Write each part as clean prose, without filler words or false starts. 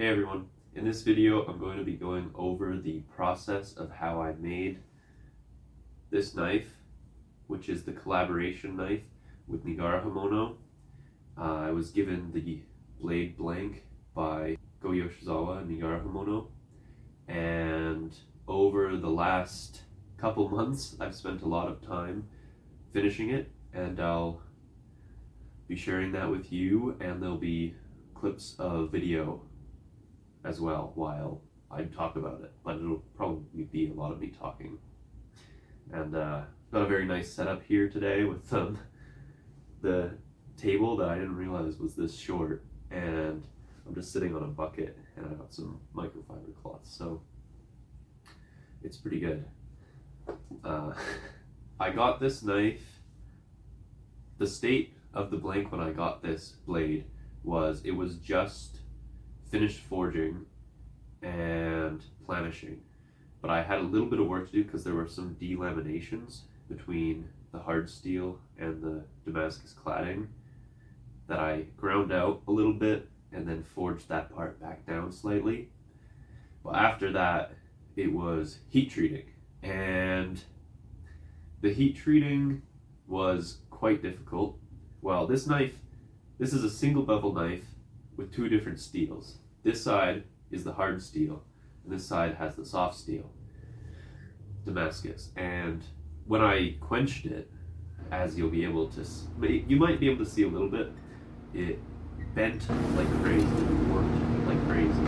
Hey everyone, in this video I'm going to be going over the process of how I made this knife, which is the collaboration knife with Nigara Hamono. I was given the blade blank by Go Yoshizawa and Nigara Hamono, and over the last couple months I've spent a lot of time finishing it, and I'll be sharing that with you, and there'll be clips of video as well while I talk about it, but it'll probably be a lot of me talking. And got a very nice setup here today with the table that I didn't realize was this short, and I'm just sitting on a bucket and I got some microfiber cloths, so it's pretty good. I got this knife, the state of the blank when I got this blade was it was just finished forging and planishing, but I had a little bit of work to do because there were some delaminations between the hard steel and the damascus cladding that I ground out a little bit and then forged that part back down slightly. Well, after that it was heat treating, and the heat treating was quite difficult. Well, this is a single bevel knife with two different steels. This side is the hard steel, and this side has the soft steel, damascus. And when I quenched it, as you'll be able to, you might be able to see a little bit, it bent like crazy, it worked like crazy.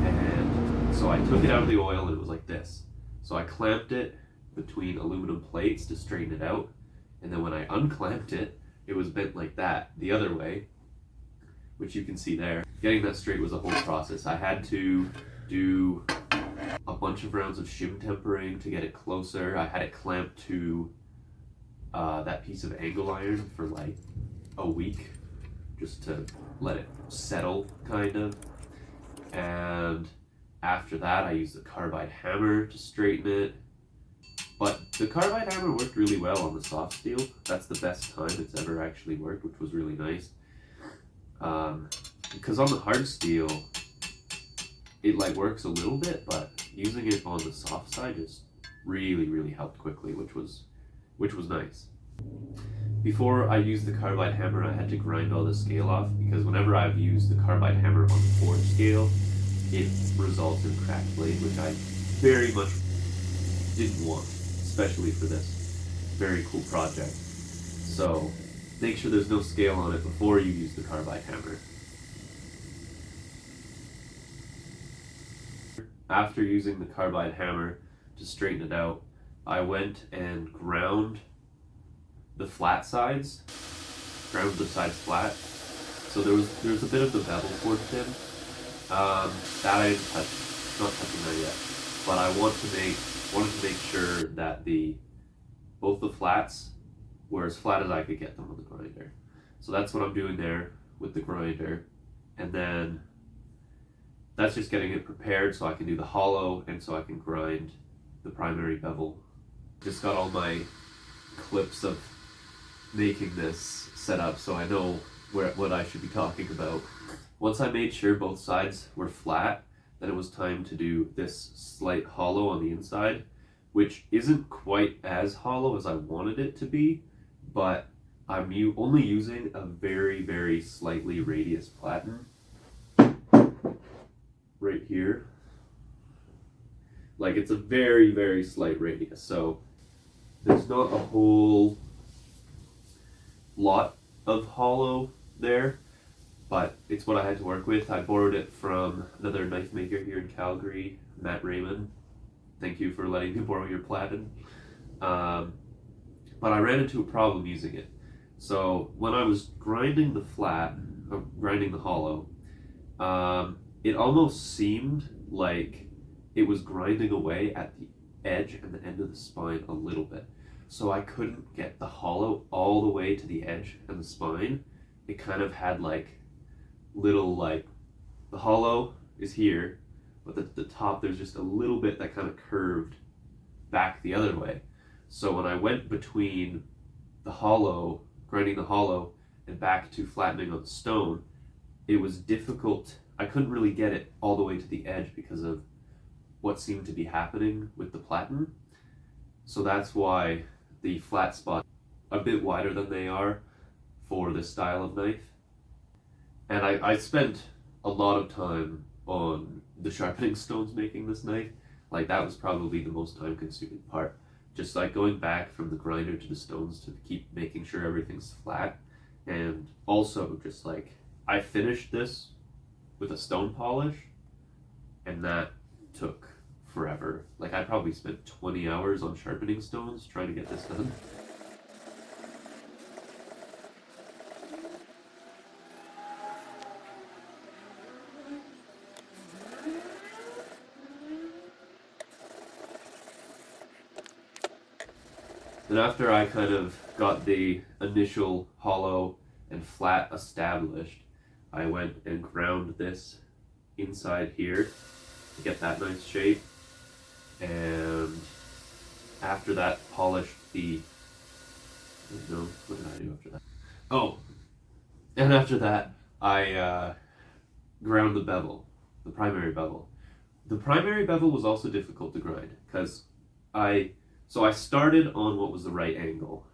And so I took it out of the oil and it was like this. So I clamped it between aluminum plates to straighten it out, and then when I unclamped it, it was bent like that the other way, which you can see there. Getting that straight was a whole process. I had to do a bunch of rounds of shim tempering to get it closer. I had it clamped to that piece of angle iron for like a week just to let it settle, kind of. And after that I used the carbide hammer to straighten it. But the carbide hammer worked really well on the soft steel. That's the best time it's ever actually worked, which was really nice. Because on the hard steel, it like works a little bit, but using it on the soft side just really helped quickly, which was nice. Before I used the carbide hammer, I had to grind all the scale off, because whenever I've used the carbide hammer on the forged scale, it results in cracked blade, which I very much didn't want, especially for this very cool project. So make sure there's no scale on it before you use the carbide hammer. After using the carbide hammer to straighten it out, I went and ground the flat sides, ground the sides flat. So there was a bit of the bevel forged in. That I didn't touch, not touching that yet. But I wanted to make sure that both the flats were as flat as I could get them with the grinder. So that's what I'm doing there with the grinder. And then that's just getting it prepared so I can do the hollow and so I can grind the primary bevel. Just got all my clips of making this set up so I know what I should be talking about. Once I made sure both sides were flat, then it was time to do this slight hollow on the inside, which isn't quite as hollow as I wanted it to be, but I'm only using a very slightly radius platen right here. Like, it's a very slight radius, so there's not a whole lot of hollow there, but it's what I had to work with. I borrowed it from another knife maker here in Calgary, Matt Raymond. Thank you for letting me borrow your platen. But I ran into a problem using it. So when I was grinding the hollow, it almost seemed like it was grinding away at the edge and the end of the spine a little bit. So I couldn't get the hollow all the way to the edge and the spine. It kind of had like little, like, the hollow is here, but at the top there's just a little bit that kind of curved back the other way. So when I went between the grinding the hollow and back to flattening on the stone, it was difficult I couldn't really get it all the way to the edge because of what seemed to be happening with the platen. So that's why the flat spots are a bit wider than they are for this style of knife. And I spent a lot of time on the sharpening stones making this knife. Like, that was probably the most time consuming part. Just like going back from the grinder to the stones to keep making sure everything's flat. And also just like, I finished this with a stone polish, and that took forever. Like, I probably spent 20 hours on sharpening stones trying to get this done. And after I kind of got the initial hollow and flat established, I went and ground this inside here to get that nice shape. And after that, polished the... No, what did I do after that? Oh, and after that, I ground the bevel, the primary bevel. The primary bevel was also difficult to grind because I started on what was the right angle,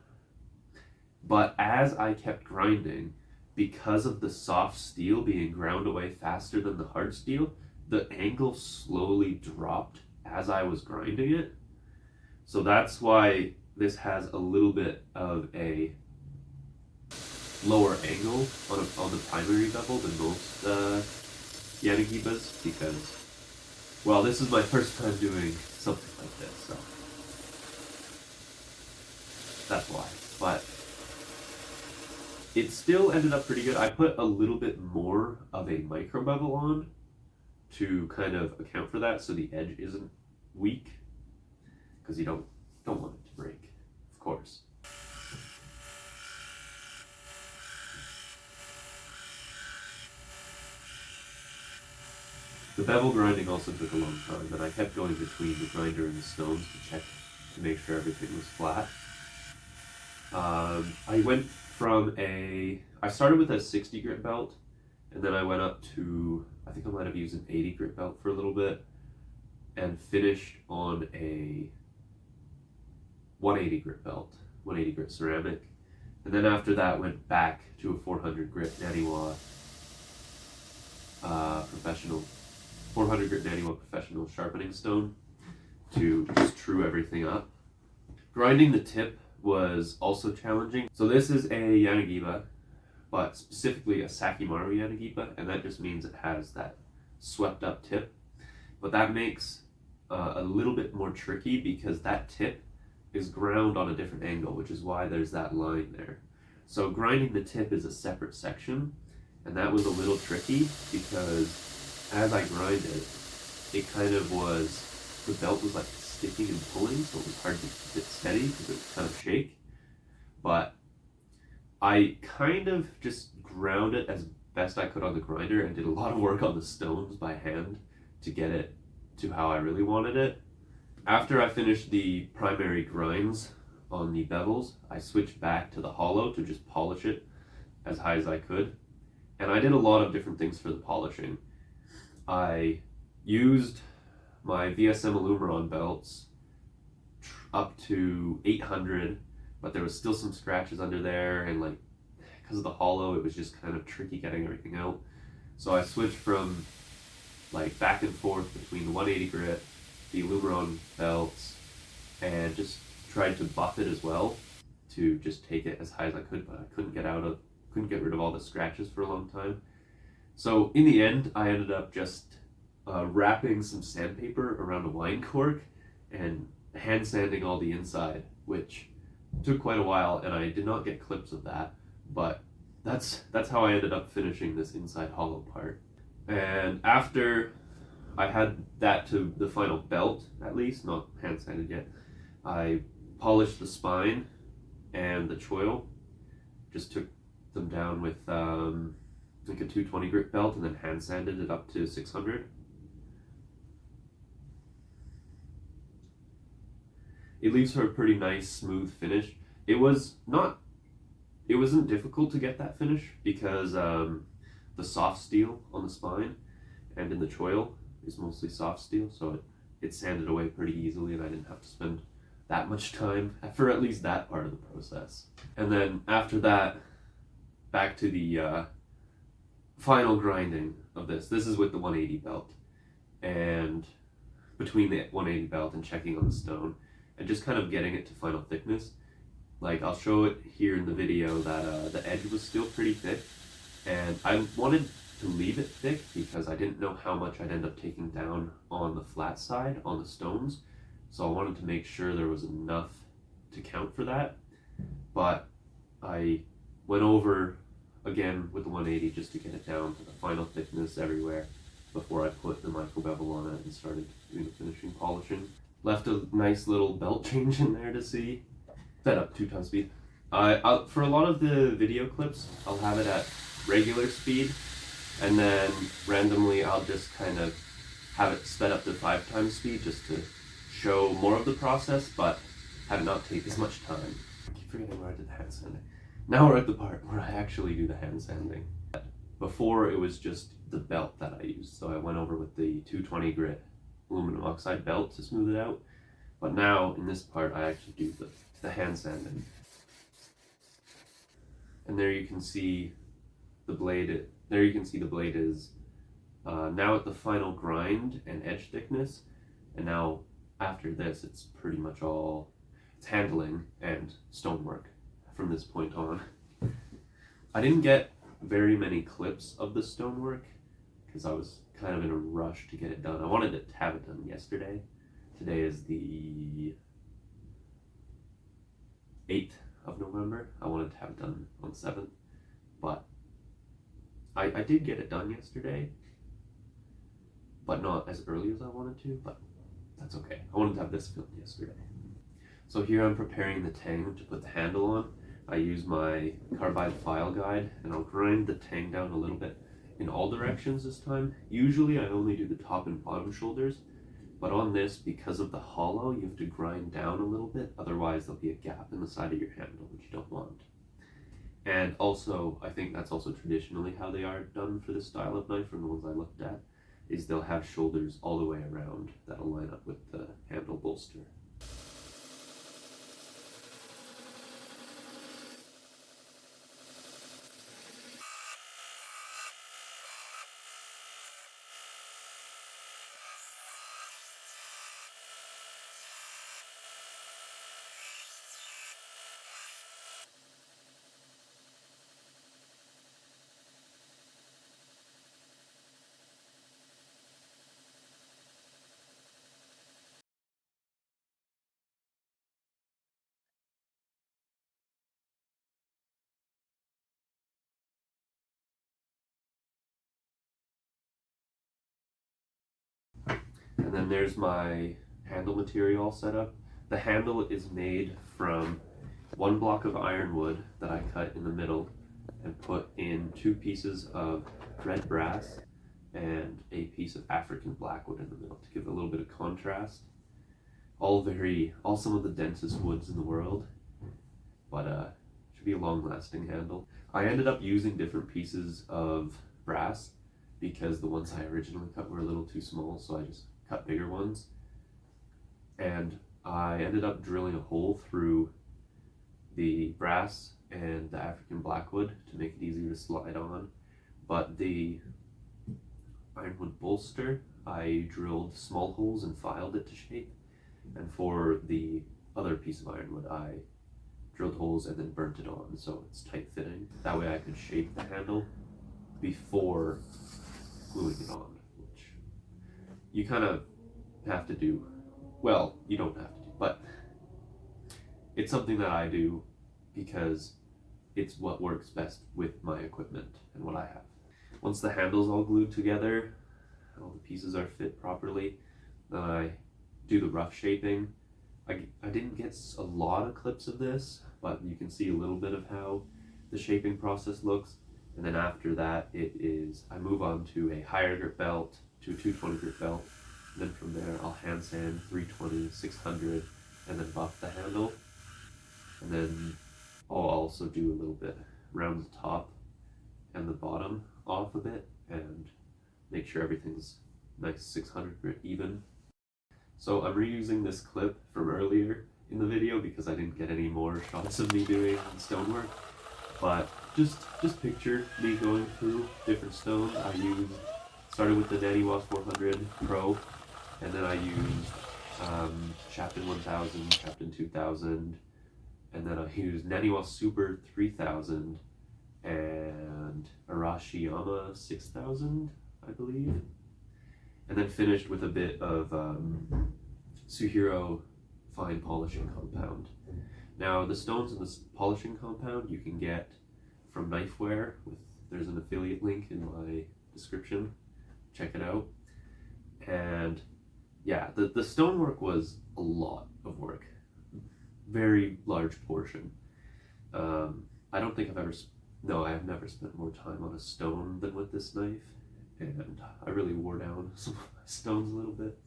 but as I kept grinding, because of the soft steel being ground away faster than the hard steel, the angle slowly dropped as I was grinding it. So that's why this has a little bit of a lower angle on the primary bevel than most Yanagibas, because, well, this is my first time doing something like this, so that's why. But it still ended up pretty good. I put a little bit more of a micro bevel on to kind of account for that, so the edge isn't weak, because you don't want it to break, of course. The bevel grinding also took a long time, and I kept going between the grinder and the stones to check to make sure everything was flat. I went from I started with a 60 grit belt, and then I went up to, I think I might have used an 80 grit belt for a little bit, and finished on a 180 grit belt, 180 grit ceramic. And then after that went back to a 400 grit Naniwa professional 400 grit Naniwa professional sharpening stone to just true everything up. Grinding the tip was also challenging. So this is a Yanagiba, but specifically a Sakimaru Yanagiba, and that just means it has that swept up tip. But that makes a little bit more tricky because that tip is ground on a different angle, which is why there's that line there. So grinding the tip is a separate section, and that was a little tricky because as I grind it, it kind of was, the belt was like sticking and pulling, so it was hard to keep it steady because it would kind of shake. But I kind of just ground it as best I could on the grinder and did a lot of work on the stones by hand to get it to how I really wanted it. After I finished the primary grinds on the bevels, I switched back to the hollow to just polish it as high as I could. And I did a lot of different things for the polishing. I used my VSM Alumeron belts up to 800, but there was still some scratches under there, and like because of the hollow, it was just kind of tricky getting everything out. So I switched from like back and forth between the 180 grit, the Alumeron belts, and just tried to buff it as well to just take it as high as I could, but I couldn't get rid of all the scratches for a long time. So in the end, I ended up just wrapping some sandpaper around a wine cork and hand sanding all the inside, which took quite a while, and I did not get clips of that, but that's how I ended up finishing this inside hollow part. And after I had that to the final belt, at least, not hand sanded yet, I polished the spine and the choil, just took them down with like a 220 grit belt and then hand sanded it up to 600. It leaves her a pretty nice smooth finish. It wasn't difficult to get that finish because the soft steel on the spine, and in the choil is mostly soft steel, so it sanded away pretty easily, and I didn't have to spend that much time for at least that part of the process. And then after that, back to the final grinding of this. This is with the 180 belt, and between the 180 belt and checking on the stone, and just kind of getting it to final thickness. Like, I'll show it here in the video that the edge was still pretty thick, and I wanted to leave it thick because I didn't know how much I'd end up taking down on the flat side on the stones, so I wanted to make sure there was enough to count for that. But I went over again with the 180 just to get it down to the final thickness everywhere before I put the micro bevel on it and started doing the finishing polishing. Left a nice little belt change in there to see. Set up 2x speed. For a lot of the video clips, I'll have it at regular speed, and then randomly I'll just kind of have it sped up to 5x speed just to show more of the process, but have it not take as much time. I keep forgetting where I did the hand sanding. Now we're at the part where I actually do the hand sanding. Before, it was just the belt that I used, so I went over with the 220 grit aluminum oxide belt to smooth it out. But now, in this part, I actually do the hand sanding. And there you can see the blade. There you can see the blade is now at the final grind and edge thickness. And now, after this, it's pretty much all it's handling and stonework from this point on. I didn't get very many clips of the stonework because I was kind of in a rush to get it done. I wanted to have it done yesterday. Today is the 8th of November. I wanted to have it done on the 7th, but I did get it done yesterday, but not as early as I wanted to, but that's okay. I wanted to have this filmed yesterday. So here I'm preparing the Tang to put the handle on. I use my carbide file guide, and I'll grind the Tang down a little bit in all directions this time. Usually I only do the top and bottom shoulders, but on this, because of the hollow, you have to grind down a little bit, otherwise there'll be a gap in the side of your handle, which you don't want. And also, I think that's also traditionally how they are done for this style of knife from the ones I looked at, is they'll have shoulders all the way around that'll line up with the handle bolster. And then there's my handle material all set up. The handle is made from one block of ironwood that I cut in the middle and put in 2 pieces of red brass and a piece of African blackwood in the middle to give a little bit of contrast. All some of the densest woods in the world, but should be a long-lasting handle. I ended up using different pieces of brass because the ones I originally cut were a little too small, so I just cut bigger ones. And I ended up drilling a hole through the brass and the African blackwood to make it easier to slide on. But the ironwood bolster, I drilled small holes and filed it to shape. And for the other piece of ironwood, I drilled holes and then burnt it on so it's tight fitting. That way I could shape the handle before gluing it on, which you kind of have to do. Well, you don't have to do, but it's something that I do because it's what works best with my equipment and what I have. Once the handle's all glued together, all the pieces are fit properly, then I do the rough shaping. I didn't get a lot of clips of this, but you can see a little bit of how the shaping process looks. And then after that, I move on to a higher grip belt, to a 220 grip belt. And then from there, I'll hand sand 320, 600, and then buff the handle. And then I'll also do a little bit round the top and the bottom off a bit, and make sure everything's nice 600 grit even. So I'm reusing this clip from earlier in the video because I didn't get any more shots of me doing stonework. But just picture me going through different stones. Started with the Nigara 400 Pro, and then I used Shapton 1000, Shapton 2000, and then I used Naniwa Super 3000 and Arashiyama 6000, I believe. And then finished with a bit of Suhiro fine polishing compound. Now the stones in this polishing compound you can get from Knifeware. There's an affiliate link in my description. Check it out. And yeah, the stonework was a lot of work. Very large portion. I don't think I have never spent more time on a stone than with this knife. And I really wore down some of my stones a little bit.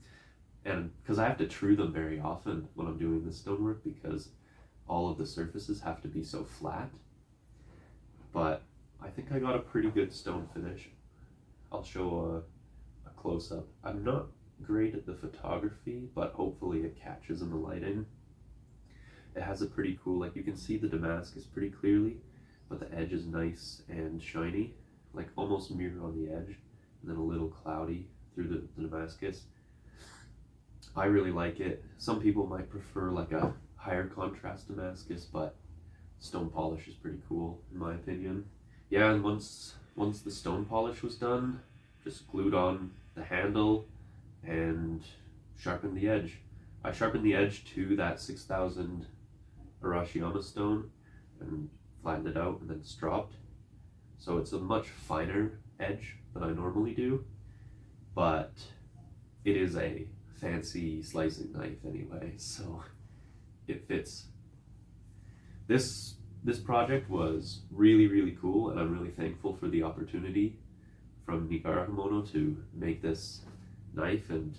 And because I have to true them very often when I'm doing this stonework because all of the surfaces have to be so flat. But I think I got a pretty good stone finish. I'll show a close-up. I'm not great at the photography, but hopefully it catches in the lighting. It has a pretty cool, like you can see the damascus pretty clearly, but the edge is nice and shiny, like almost mirror on the edge, and then a little cloudy through the damascus. I really like it. Some people might prefer like a higher contrast damascus, but stone polish is pretty cool in my opinion. Yeah, and once the stone polish was done, just glued on the handle and sharpened the edge. I sharpened the edge to that 6000 Arashiyama stone and flattened it out and then stropped. So it's a much finer edge than I normally do, but it is a fancy slicing knife anyway, so it fits. This project was really cool, and I'm really thankful for the opportunity from Nigara Hamono to make this knife, and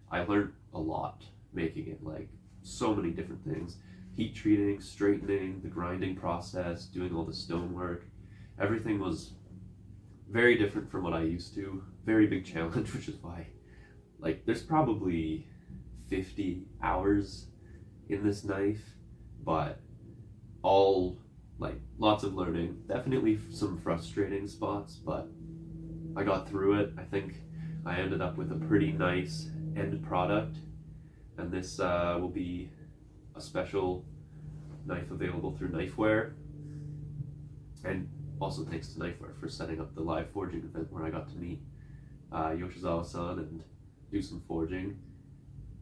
I learned a lot making it, like so many different things. Heat treating, straightening, the grinding process, doing all the stonework. Everything was very different from what I used to. Very big challenge, which is why like there's probably 50 hours in this knife, but all like lots of learning, definitely some frustrating spots, but I got through it. I think I ended up with a pretty nice end product, and this will be a special knife available through Knifeware, and also thanks to Knifeware for setting up the live forging event where I got to meet Yoshizawa-san and do some forging.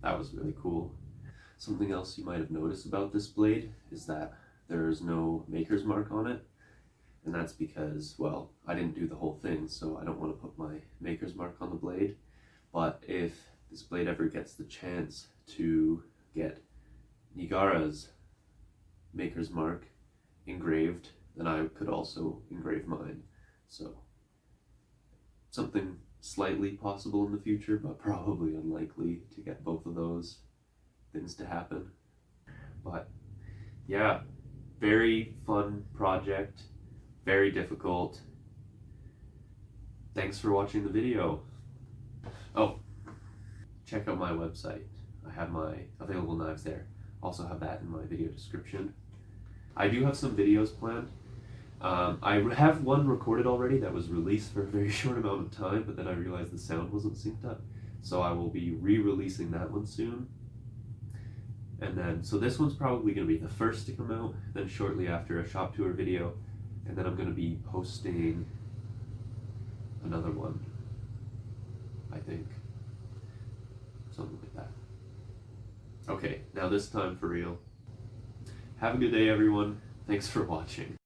That was really cool. Something else you might have noticed about this blade is that there's no maker's mark on it, and that's because, well, I didn't do the whole thing, so I don't want to put my maker's mark on the blade. But if this blade ever gets the chance to get Nigara's maker's mark engraved, then I could also engrave mine. So something slightly possible in the future, but probably unlikely to get both of those things to happen. But yeah, very fun project, very difficult. Thanks for watching the video. Oh, check out my website. I have my available knives there. Also have that in my video description. I do have some videos planned. I have one recorded already that was released for a very short amount of time, but then I realized the sound wasn't synced up. So I will be re-releasing that one soon. And then, so this one's probably going to be the first to come out, then shortly after a shop tour video, and then I'm going to be posting another one, I think. Something like that. Okay, now this time for real. Have a good day, everyone. Thanks for watching.